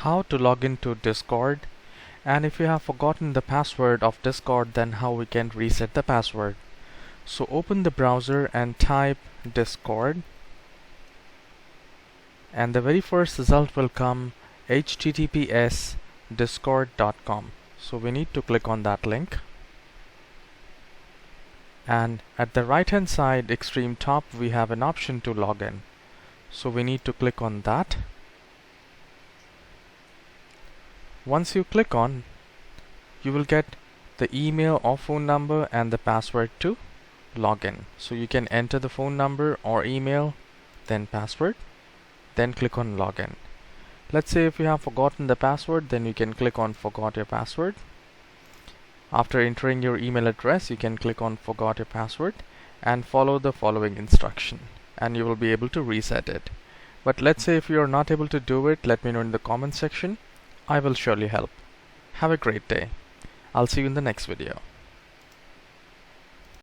how to log into Discord, and if you have forgotten the password of Discord, then how we can reset the password. So open the browser and type Discord, and the very first result will come https discord.com. So we need to click on that link, and at the right hand side extreme top we have an option to log in. So we need to click on that. Once you click on, you will get the email or phone number and the password to log in. So you can enter the phone number or email, then password, then click on login. Let's say if you have forgotten the password, then you can click on forgot your password. After entering your email address, you can click on forgot your password and follow the following instruction, and you will be able to reset it. But let's say if you are not able to do it, let me know in the comment section. I will surely help. Have a great day. I'll see you in the next video.